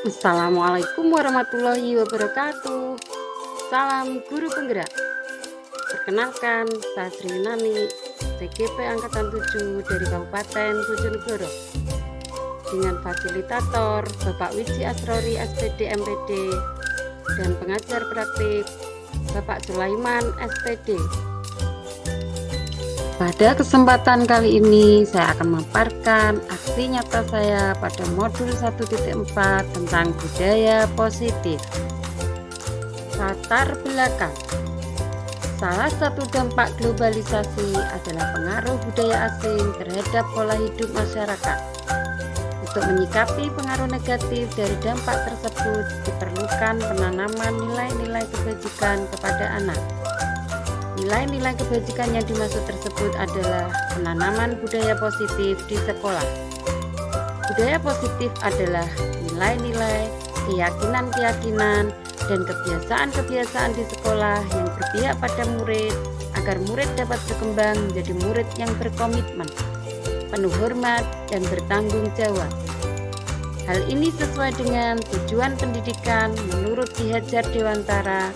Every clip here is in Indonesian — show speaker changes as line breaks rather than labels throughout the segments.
Assalamualaikum warahmatullahi wabarakatuh. Salam guru penggerak. Perkenalkan, saya Sri Nani, CGP Angkatan 7 dari Kabupaten Bojonegoro. Dengan fasilitator Bapak Wiji Asrori SPD MPD dan pengajar praktik Bapak Sulaiman SPD. Pada kesempatan kali ini saya akan memaparkan aksi nyata saya pada modul 1.4 tentang budaya positif. Latar belakang. Salah satu dampak globalisasi adalah pengaruh budaya asing terhadap pola hidup masyarakat. Untuk menyikapi pengaruh negatif dari dampak tersebut diperlukan penanaman nilai-nilai kebajikan kepada anak. Nilai-nilai kebajikan yang dimaksud tersebut adalah penanaman budaya positif di sekolah. Budaya positif adalah nilai-nilai, keyakinan-keyakinan, dan kebiasaan-kebiasaan di sekolah yang berpihak pada murid agar murid dapat berkembang menjadi murid yang berkomitmen, penuh hormat, dan bertanggung jawab. Hal ini sesuai dengan tujuan pendidikan menurut Ki Hajar Dewantara,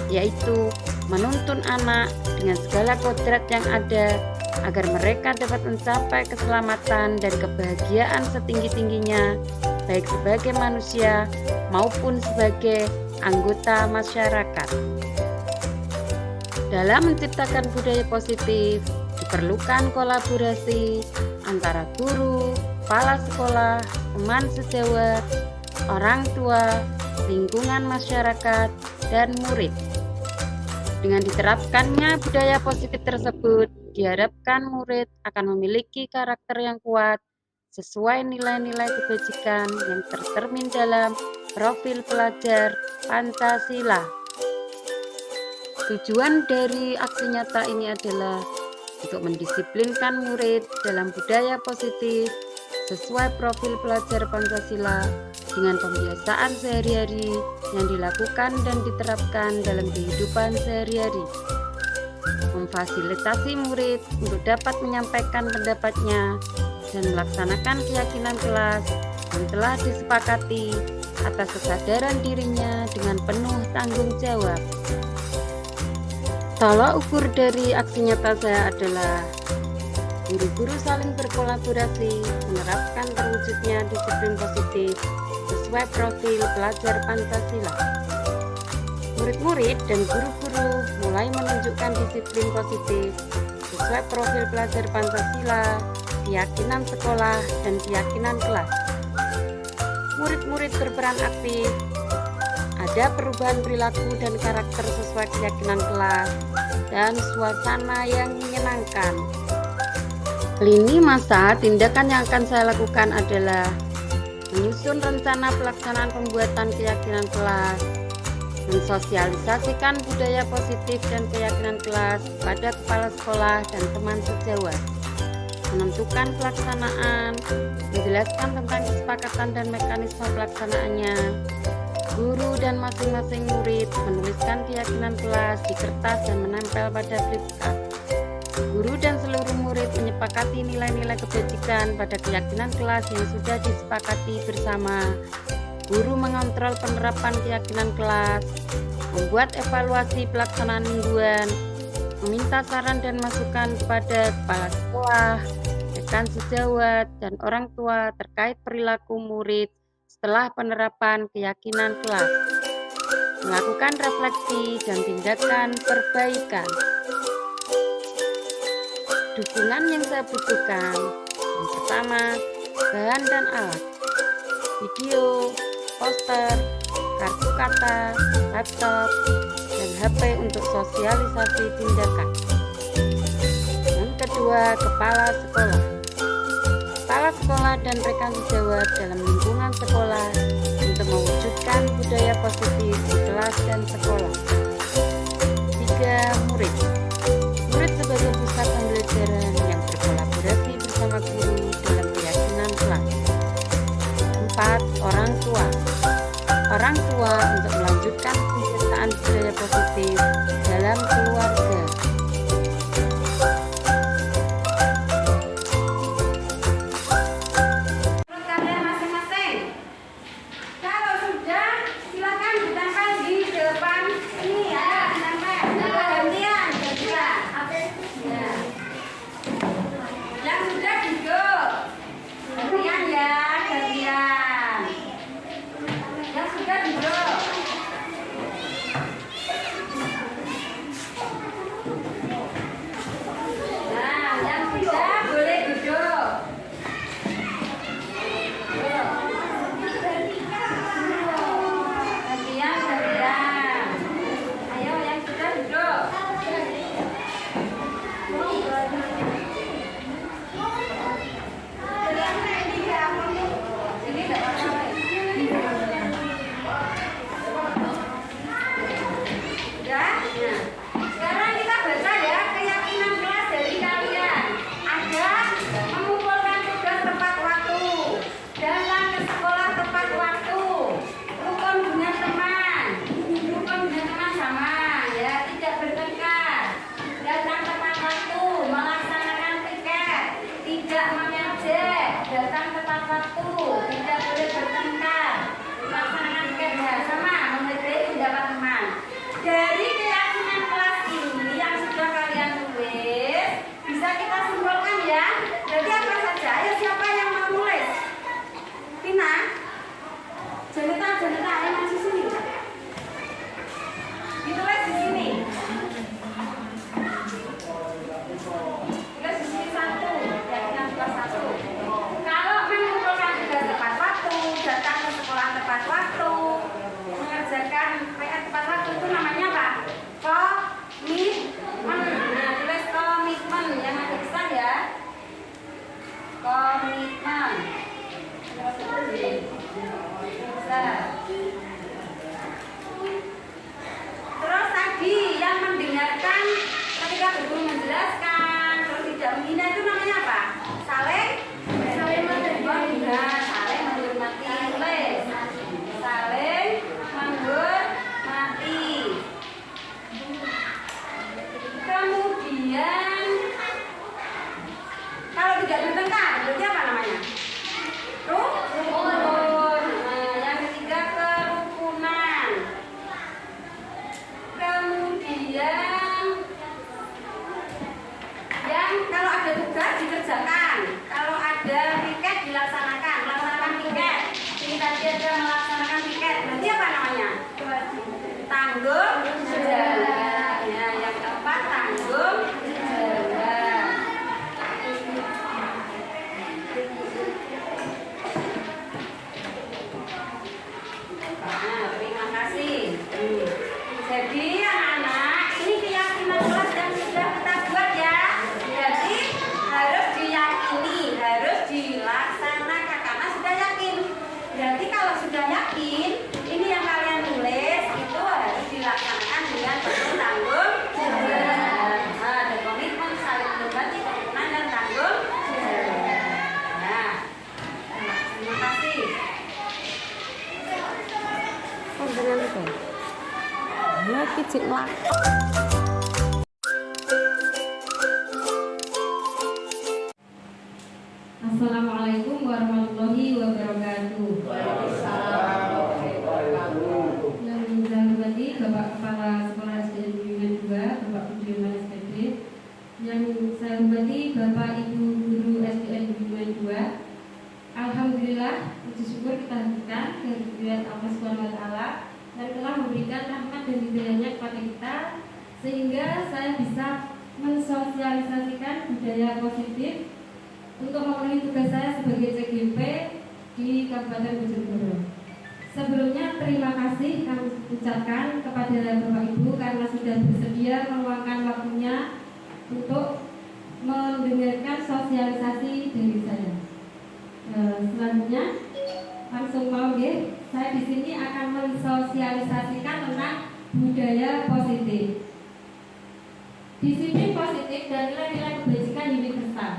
yaitu menuntun anak dengan segala kodrat yang ada agar mereka dapat mencapai keselamatan dan kebahagiaan setinggi-tingginya, baik sebagai manusia maupun sebagai anggota masyarakat. Dalam menciptakan budaya positif, diperlukan kolaborasi antara guru, kepala sekolah, teman sejawat, orang tua, lingkungan masyarakat, dan murid. Dengan diterapkannya budaya positif tersebut, diharapkan murid akan memiliki karakter yang kuat sesuai nilai-nilai kebajikan yang tercermin dalam profil pelajar Pancasila. Tujuan dari aksi nyata ini adalah untuk mendisiplinkan murid dalam budaya positif sesuai profil pelajar Pancasila dengan pembiasaan sehari-hari yang dilakukan dan diterapkan dalam kehidupan sehari-hari. Memfasilitasi murid untuk dapat menyampaikan pendapatnya dan melaksanakan keyakinan kelas yang telah disepakati atas kesadaran dirinya dengan penuh tanggung jawab. Tolak ukur dari aksi nyata saya adalah guru-guru saling berkolaborasi menerapkan terwujudnya disiplin positif sesuai profil pelajar Pancasila. Murid-murid dan guru-guru mulai menunjukkan disiplin positif sesuai profil pelajar Pancasila, keyakinan sekolah, dan keyakinan kelas. Murid-murid berperan aktif, ada perubahan perilaku dan karakter sesuai keyakinan kelas, dan suasana yang menyenangkan. Lini masa tindakan yang akan saya lakukan adalah menyusun rencana pelaksanaan pembuatan keyakinan kelas, mensosialisasikan budaya positif dan keyakinan kelas pada kepala sekolah dan teman sejawat, menentukan pelaksanaan, menjelaskan tentang kesepakatan dan mekanisme pelaksanaannya. Guru dan masing-masing murid menuliskan keyakinan kelas di kertas dan menempel pada flipchart. Guru dan seluruh murid menyepakati nilai-nilai kebajikan pada keyakinan kelas yang sudah disepakati bersama. Guru mengontrol penerapan keyakinan kelas, membuat evaluasi pelaksanaan mingguan, meminta saran dan masukan kepada kepala sekolah, rekan sejawat, dan orang tua terkait perilaku murid setelah penerapan keyakinan kelas. Melakukan refleksi dan tindakan perbaikan. Dukungan yang saya butuhkan, yang pertama, bahan dan alat, video, poster, kartu kata, laptop, dan HP untuk sosialisasi tindakan. Yang kedua, kepala sekolah. Kepala sekolah dan rekan sejawat dalam lingkungan sekolah untuk mewujudkan budaya positif di kelas dan sekolah. 3. Murid. Murid sebagai pusat pembelajaran yang berkolaborasi bersama guru dalam keyakinan kelas. 4. Orang tua. Orang tua untuk melanjutkan pembiasaan budaya positif dalam keluarga. Menurut kalian masing-masing, kalau
komitmen. Bisa. Terus tadi yang mendengarkan ketika guru menjelaskan terus tidak menghina itu namanya apa? Saling menghormati. Saling menghormati. Saling menghormati. Kemudian kalau tidak bertengkar berarti apa namanya? Rukun. Yang ketiga kerukunan. Kemudian yang kalau ada tugas dikerjakan, kalau ada piket dilaksanakan, melaksanakan piket. Ini tadi ada melaksanakan piket, berarti apa namanya? Tanggung jawab. Ya, yang keempat tanggung jawab. Nah, terima kasih. Jadi anak-anak, ini keyakinan kelas yang sudah kita buat ya. Jadi harus diyakini, harus dilaksanakan karena sudah yakin. Berarti kalau sudah yakin, ini yang kalian tulis itu harus dilaksanakan dengan penuh tanggung jawab. Ada komitmen, saling berbagi, kerukunan dan tanggung jawab. Nah, terima kasih.
Dengan itu. Ya, kicik mlaku.
Assalamualaikum warahmatullahi wabarakatuh. Yang saya hormati Bapak Kepala Sekolah SDN Bimbingan 2, Bapak Budiman SPD. Yang saya hormati Bapak Ibu Guru SDN Bimbingan 2. Alhamdulillah, puji syukur kita hadirkan kehadirat Allah Subhanahu wa taala dan telah memberikan rahmat dan hidayahnya kepada kita sehingga saya bisa mensosialisasikan budaya positif untuk memenuhi tugas saya sebagai CGP di Kabupaten Bojonegoro. Sebelumnya terima kasih kami ucapkan kepada Bapak Ibu karena sudah bersedia meluangkan waktunya untuk mendengarkan sosialisasi dari saya. Selanjutnya langsung mau ya, saya di sini akan mensosialisasikan tentang budaya positif. Disiplin positif dan nilai-nilai kebajikan universal.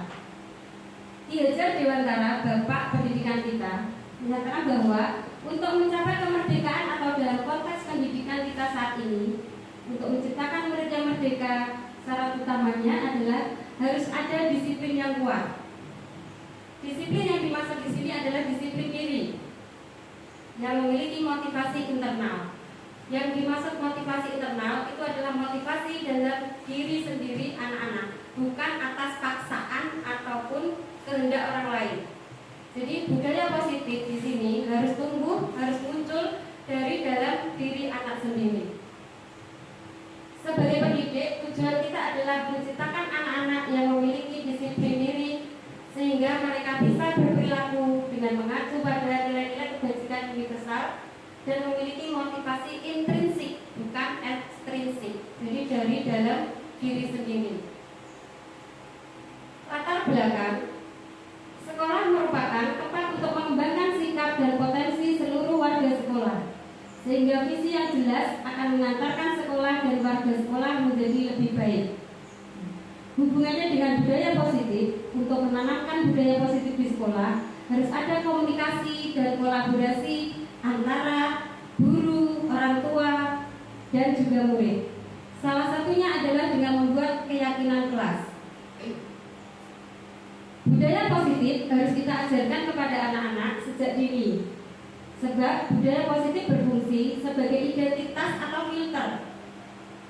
Ki Hajar Dewantara, Bapak Pendidikan kita, menyatakan bahwa untuk mencapai kemerdekaan atau dalam konteks pendidikan kita saat ini, untuk menciptakan murid yang merdeka, syarat utamanya adalah harus ada disiplin yang kuat. Disiplin yang dimaksud di sini adalah disiplin diri yang memiliki motivasi internal. Yang dimaksud motivasi internal itu adalah motivasi dalam diri sendiri anak-anak, bukan atas paksaan ataupun kehendak orang lain. Jadi budaya positif di sini harus tumbuh, harus muncul dari dalam diri anak sendiri. Sebagai pendidik, tujuan kita adalah menciptakan anak-anak yang memiliki disiplin diri sehingga mereka bisa berperilaku dengan mengacu pada nilai-nilai kebajikan universal dan memiliki motivasi intrinsik bukan ekstrinsik, jadi dari dalam diri sendiri. Latar belakang sekolah merupakan tempat untuk mengembangkan sikap dan potensi seluruh warga sekolah, sehingga visi yang jelas akan mengantarkan sekolah dan warga sekolah menjadi lebih baik. Hubungannya dengan budaya positif, untuk menanamkan budaya positif di sekolah harus ada komunikasi dan kolaborasi antara guru, orang tua, dan juga murid. Salah satunya adalah dengan membuat keyakinan kelas. Budaya positif harus kita ajarkan kepada anak-anak sejak dini, sebab budaya positif berfungsi sebagai identitas atau filter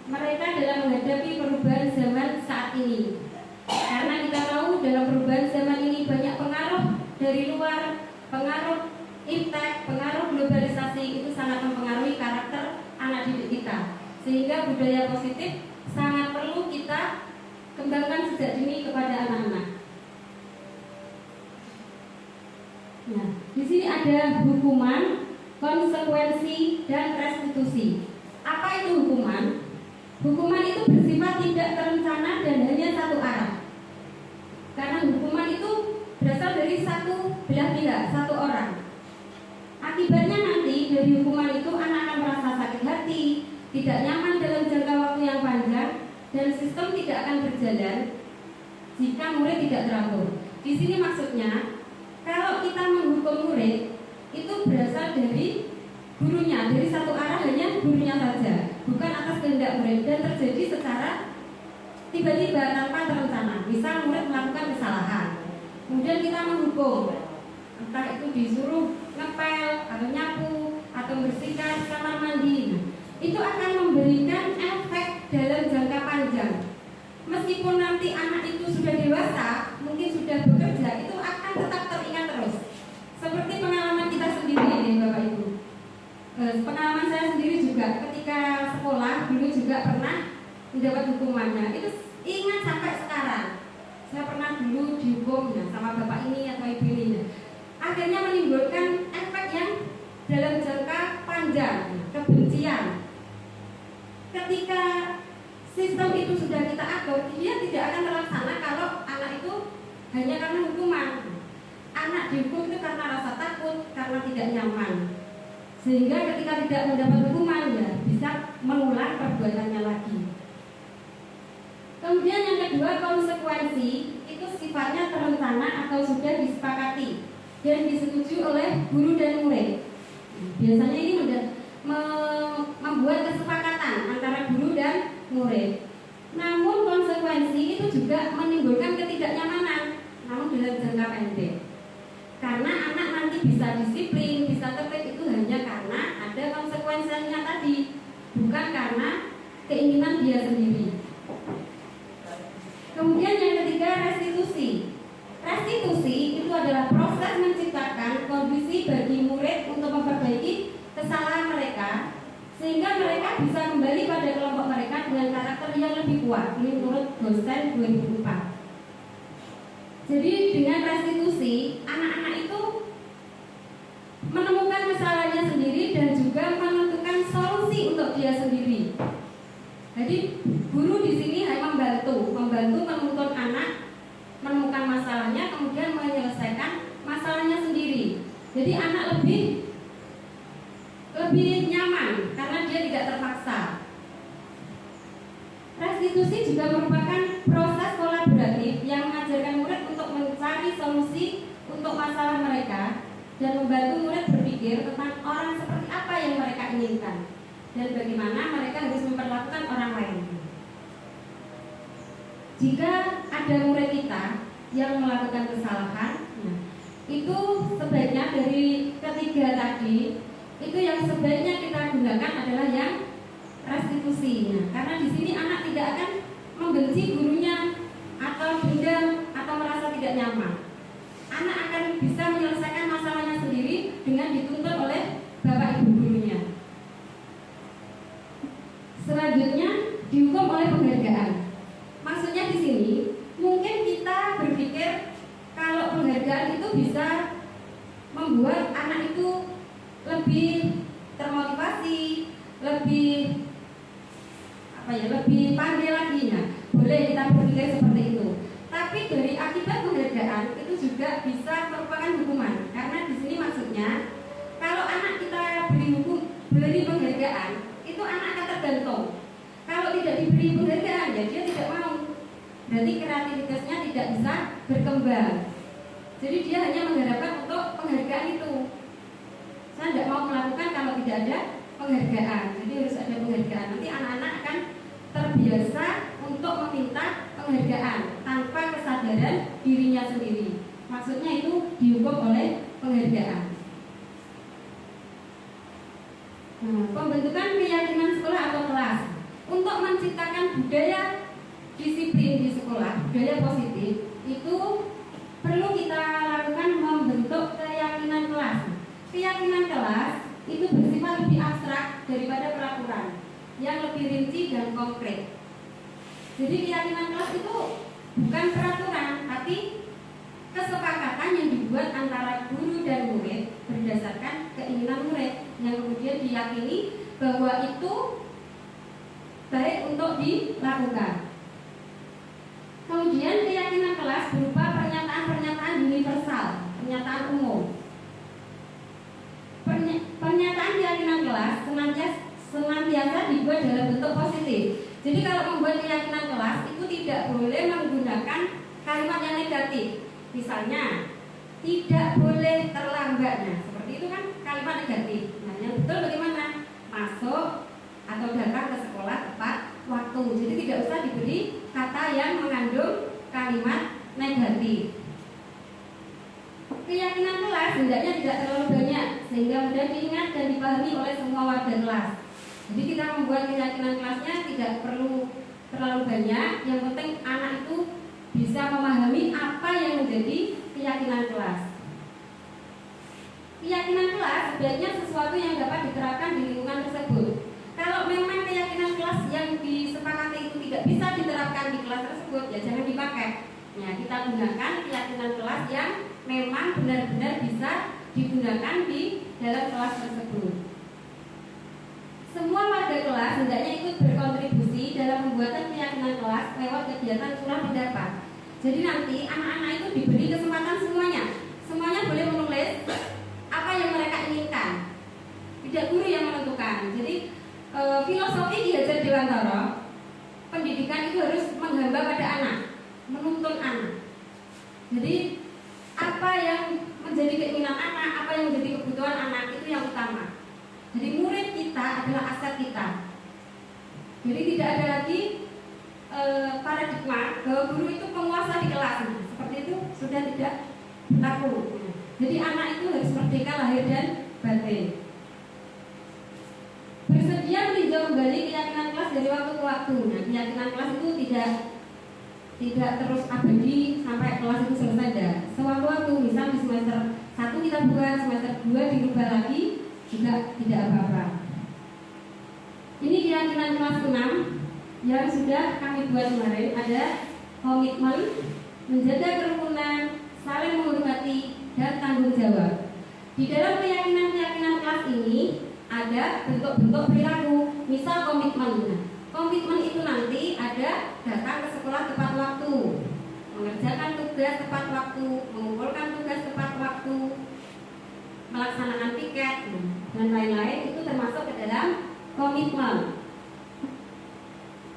mereka dalam menghadapi perubahan zaman saat ini. Karena kita tahu dalam perubahan zaman ini banyak pengaruh dari luar, pengaruh iptek, pengaruh globalisasi itu sangat mempengaruhi karakter anak didik kita. Sehingga budaya positif sangat perlu kita kembangkan sejak dini kepada anak-anak. Nah, di sini ada hukuman, konsekuensi, dan restitusi. Apa itu hukuman? Hukuman itu bersifat tidak terencana dan hanya satu arah. Karena hukuman itu berasal dari satu belah pihak, satu orang. Akibatnya nanti dari hukuman itu anak akan merasa sakit hati, tidak nyaman dalam jangka waktu yang panjang, dan sistem tidak akan berjalan jika murid tidak teratur. Di sini maksudnya, kalau kita menghukum murid itu berasal dari gurunya, dari satu arah hanya gurunya saja, bukan atas kehendak murid, dan terjadi secara tiba-tiba tanpa terencana. Misal murid melakukan kesalahan, kemudian kita menghukum, entah itu disuruh ngepel atau nyapu atau bersihkan kamar mandi. Itu akan memberikan efek dalam jangka panjang. Meskipun nanti anak itu sudah dewasa, mungkin sudah bekerja, itu akan tetap teringat terus. Seperti pengalaman kita sendiri ini, Bapak Ibu. Pengalaman saya sendiri juga ketika sekolah dulu juga pernah mendapat hukumannya. Itu ingat sampai sekarang. Saya pernah dulu dihukum sama bapak ini atau ibu ini. Akhirnya menimbulkan efek yang dalam jangka panjang, kebencian. Ketika sistem itu sudah kita atur, dia tidak akan terlaksana kalau anak itu hanya karena hukuman. Anak dihukum itu karena rasa takut, karena tidak nyaman. Sehingga ketika tidak mendapat hukuman, ya bisa mengulang perbuatannya lagi. Kemudian yang kedua, konsekuensi itu sifatnya terencana atau sudah disepakati dan disetujui oleh guru dan murid. Biasanya ini membuat kesepakatan antara guru dan murid. Namun konsekuensi itu juga menimbulkan ketidaknyamanan, namun dalam jangka pendek. Karena anak nanti bisa disiplin, bisa tertib itu hanya karena ada konsekuensinya tadi, bukan karena keinginan dia sendiri. Kemudian yang ketiga, restitusi. Restitusi itu adalah proses menciptakan kondisi bagi murid untuk memperbaiki kesalahan mereka, sehingga mereka bisa kembali pada kelompok mereka dengan karakter yang lebih kuat. Ini menurut dosen 2004. Jadi dengan restitusi, anak-anak itu menemukan kesalahannya sendiri dan juga menentukan solusi untuk dia sendiri. Jadi guru di sini hanya membantu menuntun anak menemukan masalahnya, kemudian menyelesaikan masalahnya sendiri. Jadi anak lebih nyaman karena dia tidak terpaksa. Restitusi juga merupakan proses kolaboratif yang mengajarkan murid untuk mencari solusi untuk masalah mereka dan membantu murid berpikir tentang orang seperti apa yang mereka inginkan dan bagaimana mereka harus memperlakukan orang lain. Jika ada murid kita yang melakukan kesalahan, itu sebaiknya dari ketiga tadi, itu yang sebaiknya kita gunakan adalah yang restitusi. Karena di sini anak tidak akan membenci gurunya atau dendam atau merasa tidak nyaman. Anak akan bisa menyelesaikan masalahnya sendiri dengan dituntun oleh bapak ibu gurunya. Selanjutnya dihukum oleh penghargaan. Maksudnya di sini mungkin kita berpikir kalau penghargaan itu bisa membuat anak itu lebih termotivasi, lebih pandai lagi. Boleh kita berpikir seperti itu. Tapi dari akibat penghargaan itu juga bisa merupakan hukuman. Karena di sini maksudnya kalau anak kita beri penghargaan, itu anak akan tergantung. Kalau tidak diberi penghargaan, ya dia tidak mau. Berarti kreativitasnya tidak bisa berkembang. Jadi dia hanya mengharapkan untuk penghargaan itu. Saya tidak mau melakukan kalau tidak ada penghargaan. Jadi harus ada penghargaan. Nanti anak-anak akan terbiasa untuk meminta penghargaan tanpa kesadaran dirinya sendiri. Maksudnya itu dihukum oleh penghargaan. Pembentukan keyakinan sekolah atau kelas untuk menciptakan budaya disiplin di sekolah, budaya positif, itu perlu kita lakukan membentuk keyakinan kelas. Keyakinan kelas itu bersifat lebih abstrak daripada peraturan yang lebih rinci dan konkret. Jadi keyakinan kelas itu bukan peraturan, tapi kesepakatan yang dibuat antara guru dan murid berdasarkan keinginan murid yang kemudian diyakini bahwa itu baik untuk dilakukan. Kemudian keyakinan kelas berupa pernyataan-pernyataan universal. senantiasa dibuat dalam bentuk positif. Jadi kalau membuat keyakinan kelas itu tidak boleh menggunakan kalimat yang negatif. Misalnya, tidak boleh terlambat. Nah, seperti itu kan kalimat negatif. Nah, yang betul bagaimana? Masuk atau datang ke sekolah tepat waktu. Jadi tidak usah diberi kata yang mengandung kalimat negatif. Keyakinan kelas hendaknya tidak terlalu banyak sehingga mudah diingat dan dipahami oleh semua warga kelas. Jadi kita membuat keyakinan kelasnya tidak perlu terlalu banyak. Yang penting anak itu bisa memahami apa yang menjadi keyakinan kelas. Keyakinan kelas sebenarnya sesuatu yang dapat diterapkan di lingkungan tersebut. Kalau memang keyakinan kelas yang disepakati itu tidak bisa diterapkan di kelas tersebut, ya jangan dipakai. Ya, kita gunakan keyakinan kelas yang memang benar-benar bisa digunakan di dalam kelas tersebut. Semua warga kelas hendaknya ikut berkontribusi dalam pembuatan keyakinan kelas lewat kegiatan surah pendapat. Jadi nanti anak-anak itu diberi kesempatan semuanya boleh menulis apa yang mereka inginkan. Tidak guru yang menentukan. Jadi filosofi Ki Hajar Dewantara, pendidikan itu harus menghamba pada anak, menuntun anak. Jadi apa yang menjadi keinginan anak, apa yang menjadi kebutuhan anak itu yang utama. Jadi murid kita adalah aset kita. Jadi tidak ada lagi paradigma bahwa guru itu penguasa di kelas. Seperti itu sudah tidak berlaku. Jadi anak itu harus merdeka lahir dan batin. Bersedia meninjau kembali keyakinan kelas dari waktu ke waktu. Nah, keyakinan kelas itu tidak terus abadi sampai kelas itu selesai dah. Sewaktu-waktu, misal di semester 1 kita buat, semester 2 dirubah lagi, juga tidak apa-apa. Ini keyakinan kelas 6 yang sudah kami buat kemarin. Ada komitmen, menjaga kerukunan, saling menghormati, dan tanggung jawab. Di dalam keyakinan-keyakinan kelas ini ada bentuk-bentuk perilaku. Misal komitmen. Komitmen itu nanti ada datang ke sekolah tepat waktu, mengerjakan tugas tepat waktu, mengumpulkan tugas tepat waktu, melaksanakan piket, dan lain-lain. Itu termasuk ke dalam komitmen.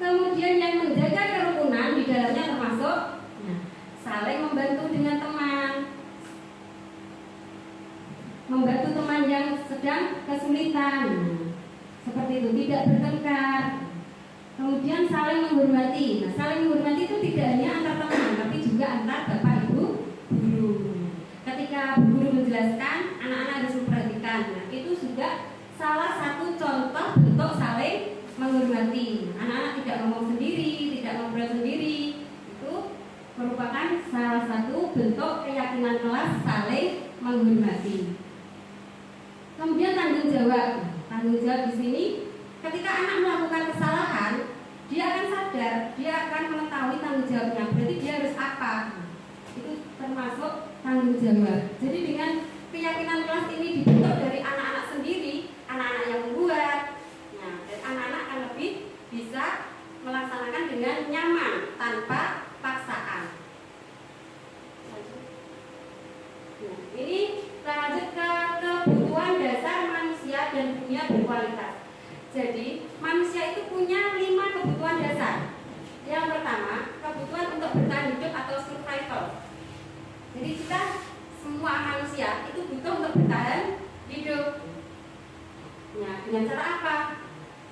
Kemudian yang menjaga kerukunan di dalamnya termasuk saling membantu dengan teman, membantu teman yang sedang kesulitan, seperti itu, tidak bertengkar. Kemudian saling menghormati. Nah, saling menghormati itu tidak hanya antar teman, tapi juga antar bapak ibu guru. Ketika guru menjelaskan, anak-anak harus memperhatikan. Nah, itu juga salah satu contoh bentuk saling menghormati. Anak-anak tidak ngomong sendiri, tidak ngobrol sendiri. Itu merupakan salah satu bentuk keyakinan kelas saling menghormati. Kemudian tanggung jawab. Tanggung jawab di sini, ketika anak melakukan kesalahan, dia akan sadar, dia akan mengetahui tanggung jawabnya. Berarti dia harus apa? Itu termasuk tanggung jawab. Jadi dengan keyakinan kelas ini dibentuk dari anak-anak sendiri, anak-anak yang membuat. Nah, dan anak-anak akan lebih bisa melaksanakan dengan nyaman tanpa paksaan. Nah, ini lanjut ke kebutuhan dasar manusia dan dunia berkualitas. Jadi manusia itu punya 5 kebutuhan dasar. Yang pertama, kebutuhan untuk bertahan hidup atau survival. Jadi kita semua manusia itu butuh untuk bertahan hidup. Nah, dengan cara apa?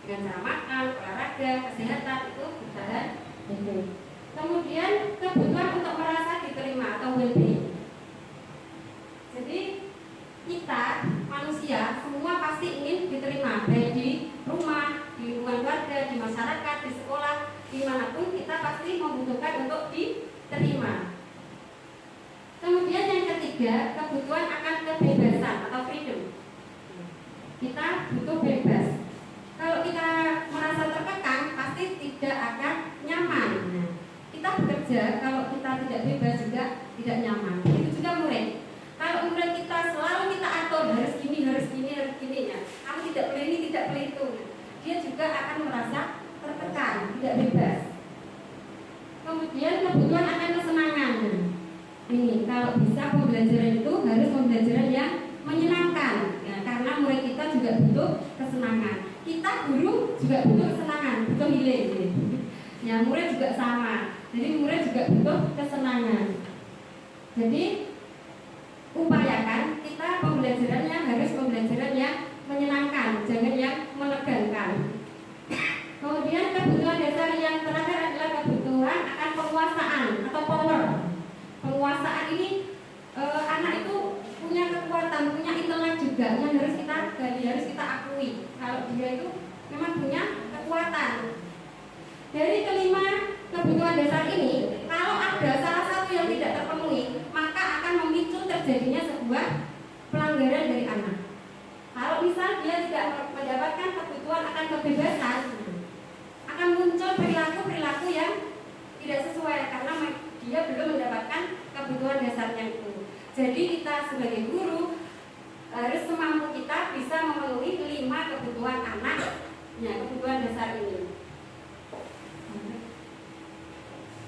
Dengan cara makan, olahraga, kesehatan, itu bertahan hidup. Kemudian kebutuhan untuk merasa diterima atau well-being. Jadi kita manusia semua pasti ingin diterima, baik di rumah, di lingkungan keluarga, di masyarakat, di sekolah, dimanapun kita pasti membutuhkan untuk diterima. Kemudian yang ketiga, kebutuhan akan kebebasan atau freedom. Kita butuh bebas. Kalau kita merasa terkekang, pasti tidak akan nyaman. Kita bekerja, kalau kita tidak bebas juga tidak nyaman. Itu juga murid. Kalau murid kita selalu kita atur, harus gini ya. Kamu tidak boleh ini, tidak boleh itu. Dia juga akan merasa tertekan, tidak bebas. Kemudian kebutuhan akan kesenangan. Ini kalau bisa pembelajaran itu harus pembelajaran yang menyenangkan, ya, karena murid kita juga butuh kesenangan. Kita guru juga Nah, murid juga sama. Jadi murid juga butuh kesenangan. Jadi upayakan kita pembelajarannya harus pembelajaran yang menyenangkan, jangan yang menegangkan. Kemudian kebutuhan dasar yang terakhir adalah kebutuhan akan penguasaan atau power. Penguasaan ini anak itu punya kekuatan, punya intelek juga yang harus kita gali, harus kita akui. Kalau dia itu memang punya kekuatan. Dari kelima kebutuhan dasar ini, kalau ada salah satu yang tidak terpenuhi, maka akan memicu terjadinya sebuah pelanggaran dari anak. Kalau misal dia tidak mendapatkan kebutuhan akan kebebasan, akan muncul perilaku-perilaku yang tidak sesuai karena dia belum mendapatkan kebutuhan dasarnya itu. Jadi kita sebagai guru harus semampu kita bisa memenuhi 5 kebutuhan anak, ya, kebutuhan dasar ini.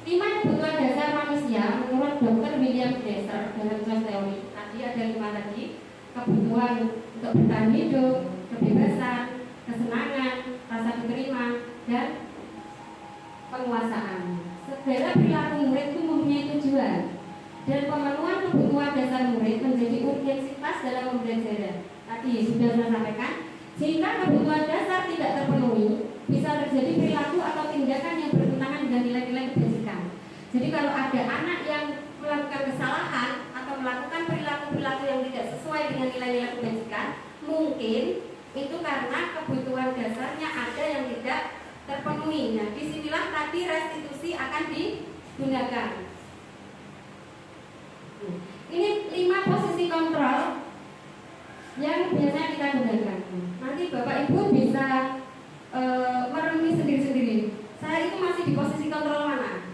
5 kebutuhan dasar manusia menurut Dr. William Glasser dalam kelas teori. Tadi ada 5 tadi, kebutuhan untuk bertahan hidup, kebebasan, kesenangan, rasa diterima, dan penguasaan. Segala perilaku murid itu mempunyai tujuan, dan pemenuhan kebutuhan dasar murid menjadi urgensitas dalam pembelajaran. Tadi sudah saya sampaikan, jika kebutuhan dasar tidak terpenuhi, bisa terjadi perilaku atau tindakan yang bertentangan dengan nilai-nilai kebajikan. Jadi kalau ada anak yang melakukan kesalahan atau melakukan perilaku-perilaku yang tidak sesuai dengan nilai-nilai kebajikan, mungkin itu karena kebutuhan dasarnya ada yang tidak terpenuhi. Nah, disinilah tadi restitusi akan digunakan. Ini 5 posisi kontrol yang biasanya kita gunakan. Nanti Bapak Ibu bisa merenungi sendiri-sendiri. Saya itu masih di posisi kontrol mana?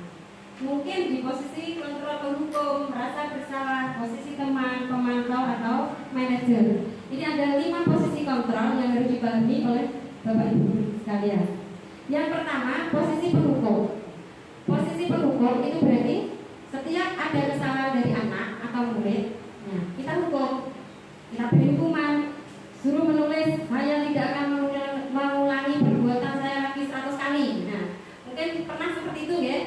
Mungkin di posisi kontrol penghukum, merasa bersalah, posisi teman, pemantau, atau manajer. Ini ada 5 posisi kontrol yang harus dipahami oleh Bapak Ibu sekalian. Yang pertama, posisi penghukum. Posisi penghukum itu berarti setiap ada kesalahan dari anak atau murid, nah, kita hukum, kita beri hukuman, suruh menulis, saya tidak akan mengulangi perbuatan saya lagi 100 kali. Nah, mungkin pernah seperti itu ya?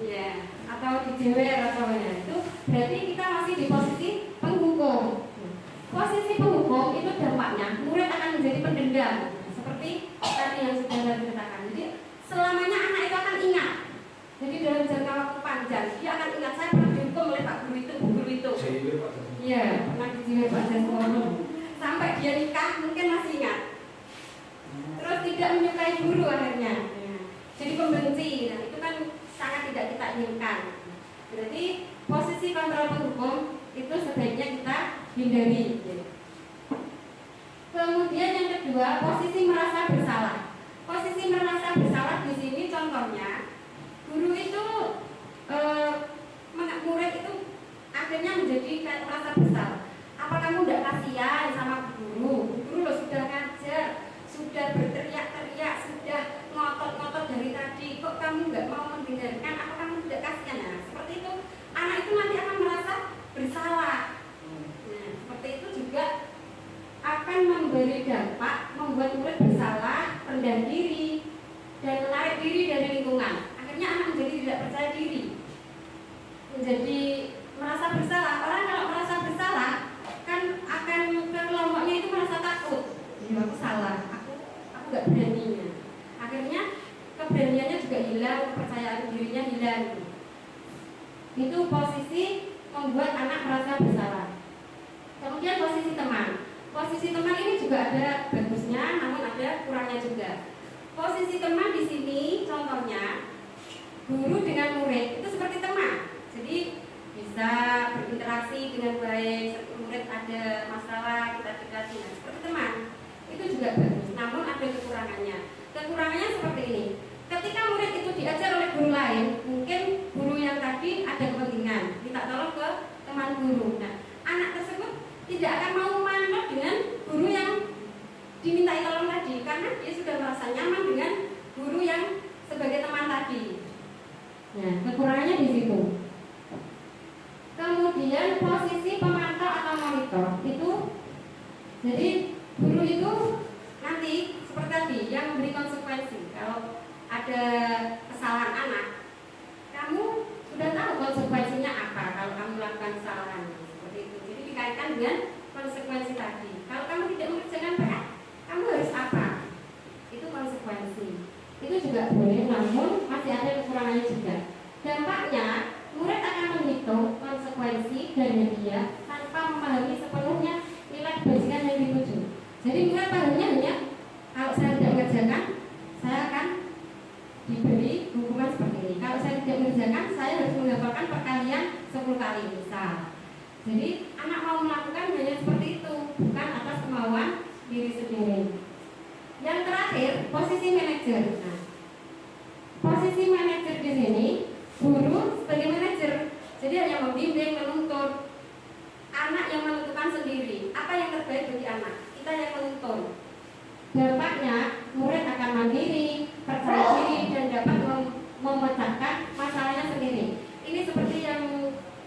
Ya, atau dijewer atau ya. Itu berarti kita masih di posisi penghukum. Posisi penghukum itu dampaknya murid akan menjadi pendendam, seperti tadi yang sudah saya ceritakan. Jadi selamanya anak itu akan ingat. Jadi dalam jangka waktu panjang dia akan ingat, saya pernah dihukum oleh Pak Guru itu, Bu Guru itu. Iya, pernah dijewer Pak Jasmono. Sampai dia nikah mungkin masih ingat. Terus tidak menyukai guru akhirnya. Jadi pembenci. Nah, itu kan sangat tidak kita inginkan. Berarti posisi kontrol penghukum itu sebaiknya kita hindari. Kemudian yang kedua, posisi merasa bersalah. Posisi merasa bersalah di sini contohnya, guru itu murid itu akhirnya menjadi kayak merasa bersalah. Apa kamu tidak kasihan sama guru? Guru lo sudah ngajar, sudah berteriak-teriak, sudah ngotot-ngotot dari tadi, kok kamu nggak mau mendengarkan? Apa kamu tidak kasihan? Nah, seperti itu, anak itu nanti akan merasa bersalah. Nah, seperti itu juga akan memberi dampak, membuat murid bersalah, rendah diri, dan menarik diri dari lingkungan. Akhirnya anak menjadi tidak percaya diri, menjadi merasa bersalah. Orang kalau merasa bersalah kan akan ke kelompoknya itu merasa takut. Ya, aku salah, aku nggak beraninya. Akhirnya keberaniannya juga hilang, kepercayaan dirinya hilang. Itu posisi membuat anak merasa bersalah. Kemudian posisi teman. Posisi teman ini juga ada bagusnya, namun ada kurangnya juga. Posisi teman di sini contohnya guru dengan murid itu seperti teman. Jadi bisa berinteraksi dengan baik. Murid ada masalah, kita dikasih, nah, seperti teman. Itu juga bagus, namun ada kekurangannya. Kekurangannya seperti ini. Ketika murid itu diajar oleh guru lain, mungkin guru yang tadi ada kepentingan, minta tolong ke teman guru. Nah, anak tersebut tidak akan mau manut dengan guru yang dimintai tolong tadi, karena dia sudah merasa nyaman dengan guru yang sebagai teman tadi. Nah, kekurangannya di situ. Kemudian posisi pemantau atau monitor itu, jadi guru itu nanti seperti tadi yang memberi konsekuensi kalau ada kesalahan dengan konsekuensi tadi. Kalau kamu tidak mengerjakan PR, kamu harus apa? Itu konsekuensi. Itu juga boleh, namun masih ada kekurangannya juga. Dampaknya, murid akan menghitung konsekuensi dari dia tanpa memahami sepenuhnya nilai kebajikan yang dituju. Jadi murid pahamnya hanya kalau saya tidak mengerjakan, saya akan diberi hukuman seperti ini. Kalau saya tidak mengerjakan, saya harus menghafalkan perkalian 10 kali misal. Jadi anak mau melakukan hanya seperti itu, bukan atas kemauan diri sendiri. Yang terakhir, posisi manajer. Nah, posisi manajer di sini, guru sebagai manajer, jadi hanya membimbing, menuntun. Anak yang menentukan sendiri apa yang terbaik bagi anak, kita yang menuntun. Dampaknya, murid akan mandiri, percaya diri, dan dapat memecahkan masalahnya sendiri. Ini seperti yang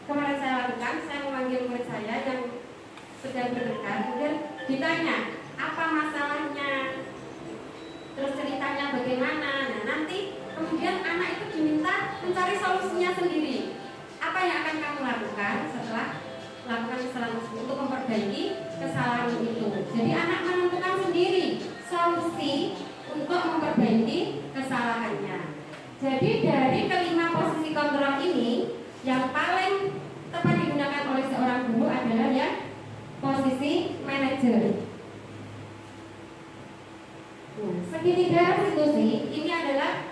kemarin saya lakukan. Saya memanggil murid saya yang sedang berdekat, kemudian ditanya apa masalahnya, terus ceritanya bagaimana. Nah, nanti kemudian anak itu diminta mencari solusinya sendiri. Apa yang akan kamu lakukan setelah melakukan kesalahan tersebut untuk memperbaiki kesalahan itu? Jadi anak menentukan sendiri solusi untuk memperbaiki kesalahannya. Jadi dari kelima posisi kontrol ini, yang paling tepat digunakan oleh seorang guru adalah yang posisi manajer. Nah, segitiga restitusi ini adalah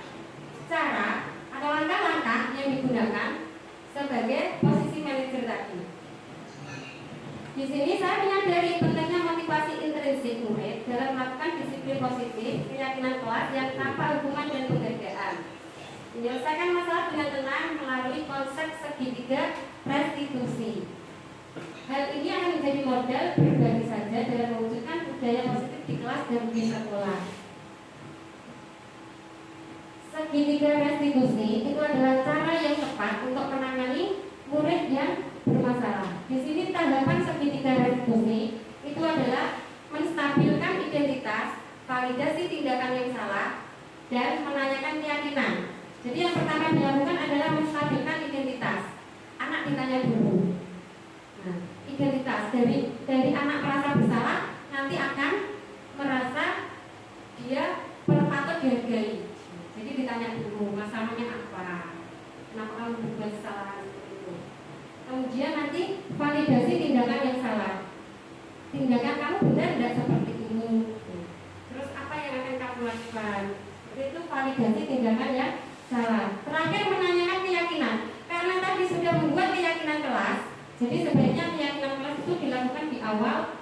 cara atau langkah-langkah yang digunakan sebagai posisi manajer tadi. Di sini saya menyadari pentingnya motivasi intrinsik murid dalam melakukan disiplin positif, keyakinan kelas yang tanpa hukuman dan penghargaan. Menyelesaikan masalah dengan tenang melalui konsep segitiga restitusi. Hal ini akan menjadi modal berbagi saja dalam mewujudkan budaya positif di kelas dan di sekolah. Segitiga restitusi itu adalah cara yang tepat untuk menangani murid yang bermasalah. Di sini tanggapan segitiga restitusi itu adalah menstabilkan identitas, validasi tindakan yang salah, dan menanyakan keyakinan. Jadi yang pertama dilakukan adalah menstabilkan identitas. Anak ditanya dulu. Nah, identitas dari anak merasa bersalah nanti akan merasa dia patut dihargai. Jadi ditanya dulu masalahnya apa, kenapa kamu berbuat kesalahan seperti itu. Kemudian nanti validasi tindakan yang salah. Tindakan kamu benar tidak seperti ini. Terus apa yang akan kamu lakukan? Itu validasi tindakan yang salah. Terakhir menanyakan keyakinan. Karena tadi sudah membuat keyakinan kelas, jadi sebaiknya keyakinan kelas itu dilakukan di awal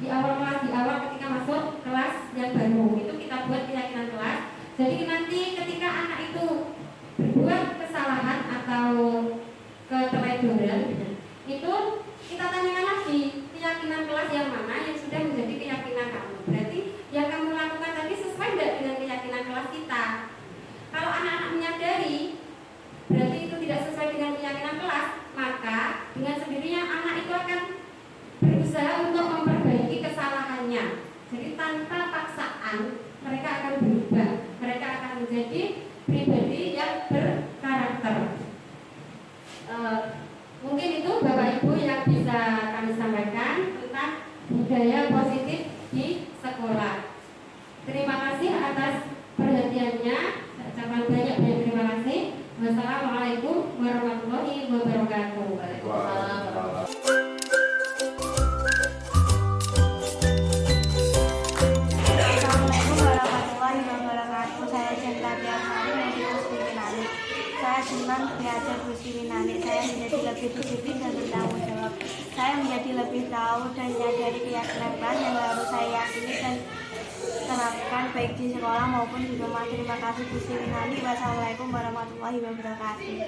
kelas, di awal ketika masuk kelas yang baru. Itu kita buat keyakinan kelas. Jadi nanti ketika anak itu berbuat kesalahan atau keteledoran, itu kita tanyakan lagi keyakinan kelas yang mana yang sudah menjadi keyakinan kamu. Berarti yang kamu lakukan tadi sesuai tidak dengan keyakinan kelas kita. Kalau anak-anak menyadari berarti itu tidak sesuai dengan keyakinan kelas, maka dengan sendirinya anak itu akan berusaha untuk memperbaiki kesalahannya. Jadi tanpa paksaan mereka akan berubah, mereka akan menjadi pribadi yang berkarakter. Mungkin itu Bapak Ibu yang bisa kami sampaikan tentang budaya positif di sekolah. Terima kasih atas perhatiannya. Saya ucapkan banyak terima kasih. Wassalamualaikum warahmatullahi wabarakatuh. Waalaikumsalam.
Assalamualaikum warahmatullahi wabarakatuh. Saya Cinta Tiasari dari Puswiwinani. Saya senang belajar Puswiwinani. Saya menjadi lebih disiplin dan bertanggung jawab. Saya menjadi lebih tahu dan menyadari keyakinan kelas yang harus saya yakini dan terapkan baik di sekolah maupun di rumah. Terima kasih Puswiwinani. Wassalamualaikum warahmatullahi wabarakatuh.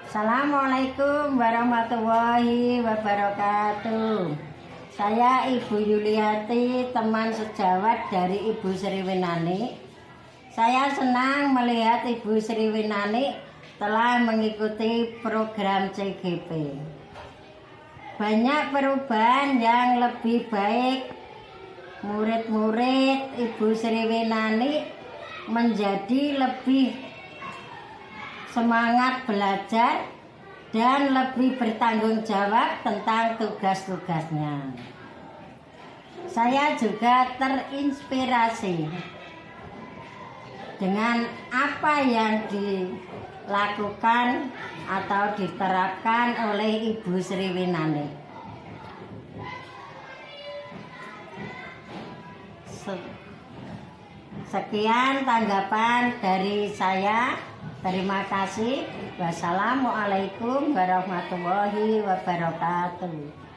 Assalamualaikum warahmatullahi wabarakatuh. Saya Ibu Yuliati, teman sejawat dari Ibu Sriwinani. Saya senang melihat Ibu Sriwinani telah mengikuti program CGP. Banyak perubahan yang lebih baik. Murid-murid Ibu Sriwinani menjadi lebih semangat belajar dan lebih bertanggung jawab tentang tugas-tugasnya. Saya juga terinspirasi dengan apa yang dilakukan atau diterapkan oleh Ibu Sri Winani. Sekian tanggapan dari saya. Terima kasih. Wassalamualaikum warahmatullahi wabarakatuh.